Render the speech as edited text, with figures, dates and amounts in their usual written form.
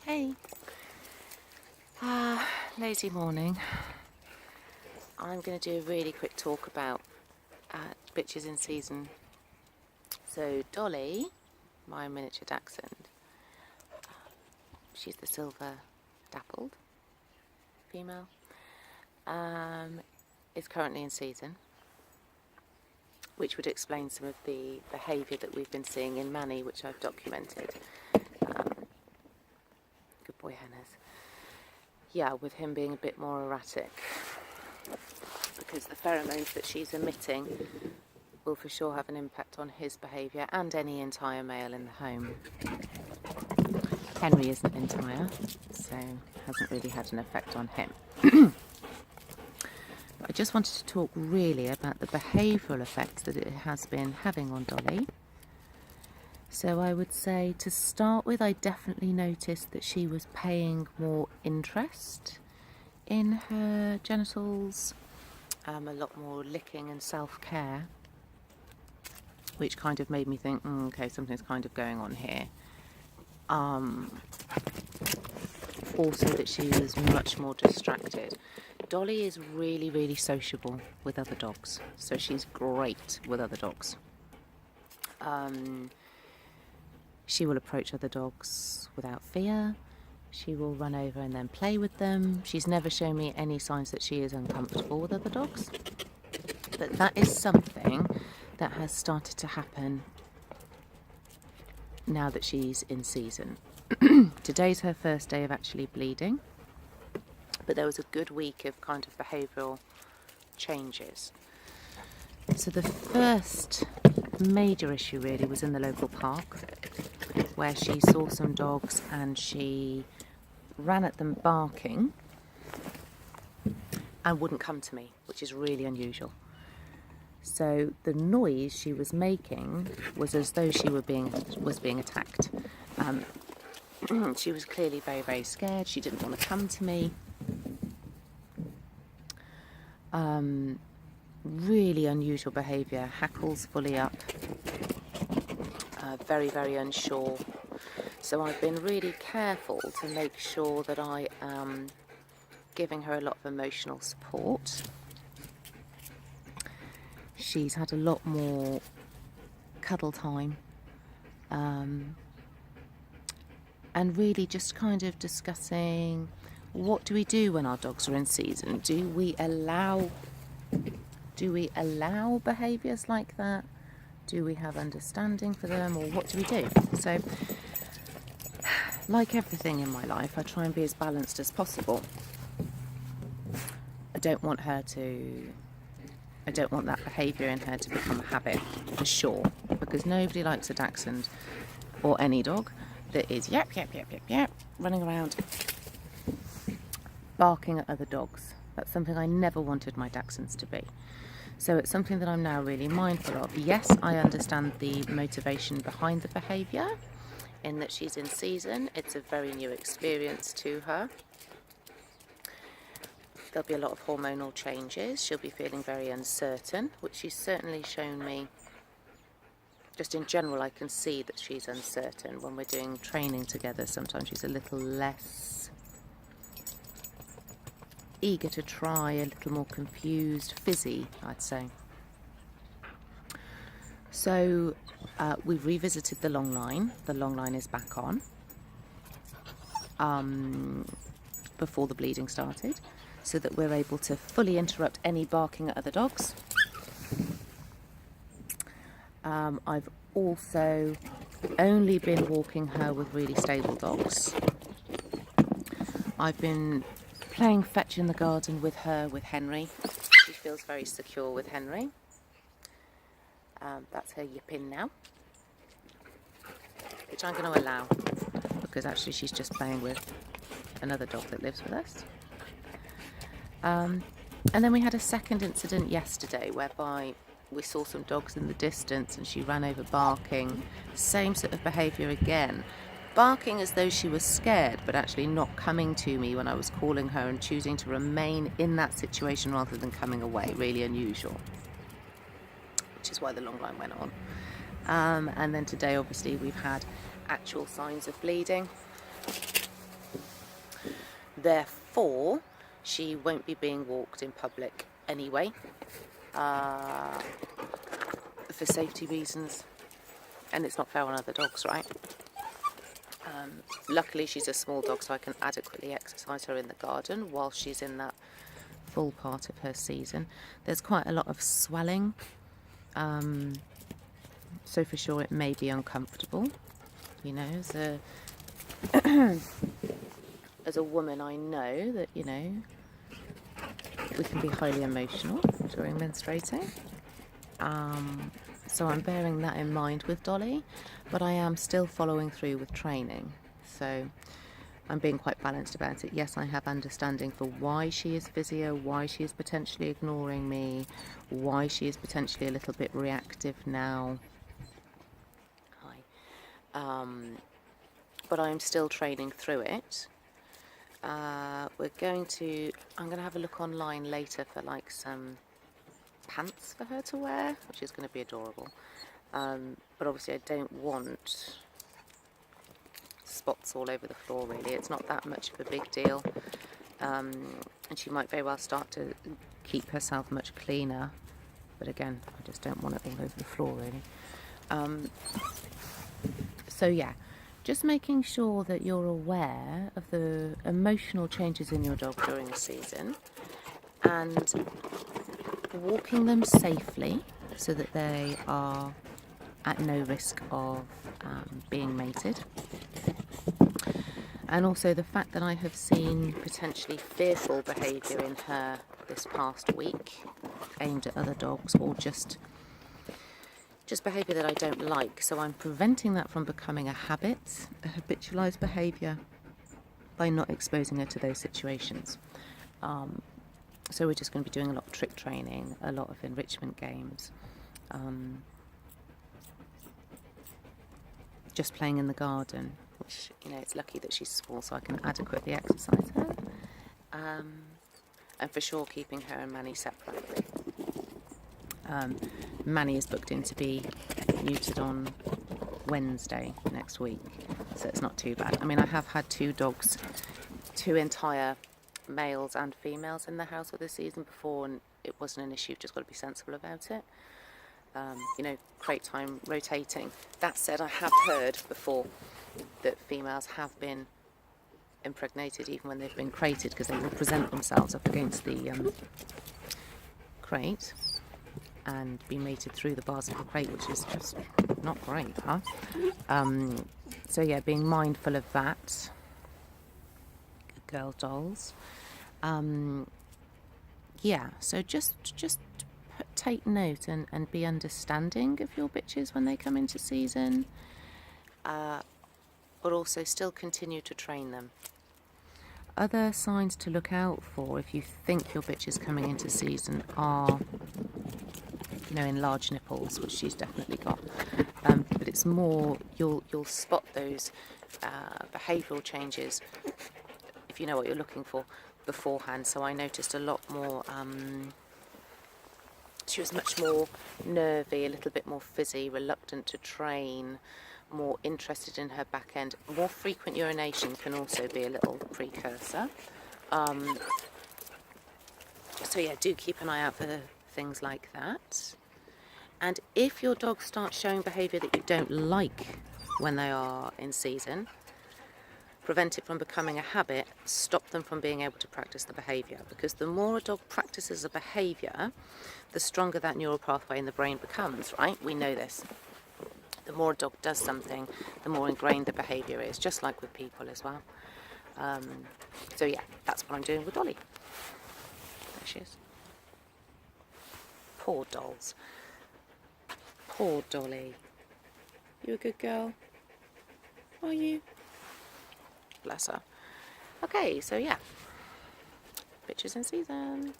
Hey, lazy morning. I'm going to do a really quick talk about bitches in season. So Dolly, my miniature dachshund, she's the silver dappled female, is currently in season, which would explain some of the behaviour that we've been seeing in Manny, which I've documented. Good boy, Hennes. Yeah, with him being a bit more erratic, because the pheromones that she's emitting will for sure have an impact on his behaviour and any entire male in the home. Henry isn't entire, so hasn't really had an effect on him. But I just wanted to talk really about the behavioural effects that it has been having on Dolly. So I would say, to start with, I definitely noticed that she was paying more interest in her genitals, a lot more licking and self-care, which kind of made me think, okay, something's kind of going on here. Also that she was much more distracted. Dolly is really, really sociable with other dogs, so she's great with other dogs. She will approach other dogs without fear. She will run over and then play with them. She's never shown me any signs that she is uncomfortable with other dogs. But that is something that has started to happen now that she's in season. Today's her first day of actually bleeding, but there was a good week of kind of behavioural changes. So the first major issue really was in the local park, where she saw some dogs and she ran at them barking and wouldn't come to me, which is really unusual. So the noise she was making was as though she was being attacked. She was clearly very, very scared. She didn't want to come to me. Really unusual behaviour, hackles fully up, very, very unsure. So I've been really careful to make sure that I am giving her a lot of emotional support. She's had a lot more cuddle time, and really just kind of discussing, what do we do when our dogs are in season? Do we allow behaviours like that? Do we have understanding for them, or what do we do? So, like everything in my life, I try and be as balanced as possible. I don't want that behaviour in her to become a habit, for sure, because nobody likes a dachshund, or any dog, that is yap, yap, yap, yap, yap, running around, barking at other dogs. That's something I never wanted my dachshunds to be. So it's something that I'm now really mindful of. Yes, I understand the motivation behind the behaviour, in that she's in season. It's a very new experience to her. There'll be a lot of hormonal changes. She'll be feeling very uncertain, which she's certainly shown me. Just in general, I can see that she's uncertain. When we're doing training together, sometimes she's a little less eager to try, a little more confused, fizzy, I'd say. So we've revisited the long line. The long line is back on before the bleeding started, so that we're able to fully interrupt any barking at other dogs. I've also only been walking her with really stable dogs. I've been playing fetch in the garden with her, with Henry. She feels very secure with Henry. That's her yipping now, which I'm going to allow, because actually she's just playing with another dog that lives with us. And then we had a second incident yesterday, whereby we saw some dogs in the distance and she ran over barking. Same sort of behaviour again. Barking as though she was scared, but actually not coming to me when I was calling her, and choosing to remain in that situation rather than coming away. Really unusual. Which is why the long line went on. And then today, obviously, we've had actual signs of bleeding. therefore she won't be being walked in public anyway, for safety reasons, and it's not fair on other dogs, right? Luckily she's a small dog, so I can adequately exercise her in the garden while she's in that full part of her season. There's quite a lot of swelling, so for sure it may be uncomfortable, you know. As a woman, I know that, you know, we can be highly emotional during menstruating. So I'm bearing that in mind with Dolly, but I am still following through with training. So I'm being quite balanced about it. Yes, I have understanding for why she is physio, why she is potentially ignoring me, why she is potentially a little bit reactive now. Hi. But I'm still training through it. I'm going to have a look online later for like some pants for her to wear, which is going to be adorable. But obviously I don't want spots all over the floor really. It's not that much of a big deal, and she might very well start to keep herself much cleaner, but again, I just don't want it all over the floor really. So yeah, just making sure that you're aware of the emotional changes in your dog during a season, and walking them safely so that they are at no risk of being mated. And also the fact that I have seen potentially fearful behaviour in her this past week aimed at other dogs, or just behaviour that I don't like. So I'm preventing that from becoming a habit, a habitualised behaviour, by not exposing her to those situations. So we're just going to be doing a lot of trick training, a lot of enrichment games, just playing in the garden, which, you know, it's lucky that she's small so I can adequately exercise her, and for sure keeping her and Manny separately. Manny is booked in to be neutered on Wednesday next week, so it's not too bad. I mean, I have had two entire males and females in the house for this season before, and it wasn't an issue. You've just got to be sensible about it. You know, crate time rotating. That said, I have heard before that females have been impregnated even when they've been crated, because they will present themselves up against the crate and be mated through the bars of the crate, which is just not great, huh? So yeah, being mindful of that. Good girl, dolls. Yeah, so just take note and be understanding of your bitches when they come into season, but also still continue to train them. Other signs to look out for if you think your bitch is coming into season are, you know, enlarged nipples, which she's definitely got, but it's more, you'll spot those behavioural changes if you know what you're looking for beforehand. So I noticed a lot more, she was much more nervy, a little bit more fizzy, reluctant to train, more interested in her back end. More frequent urination can also be a little precursor. So yeah, do keep an eye out for things like that. And if your dog starts showing behaviour that you don't like when they are in season, prevent it from becoming a habit, stop them from being able to practice the behaviour. Because the more a dog practices a behaviour, the stronger that neural pathway in the brain becomes, right? We know this. The more a dog does something, the more ingrained the behaviour is, just like with people as well. So yeah, that's what I'm doing with Dolly. There she is. Poor dolls. Poor Dolly. You a good girl? Are you? Bless her. Okay, so yeah. Bitches in season.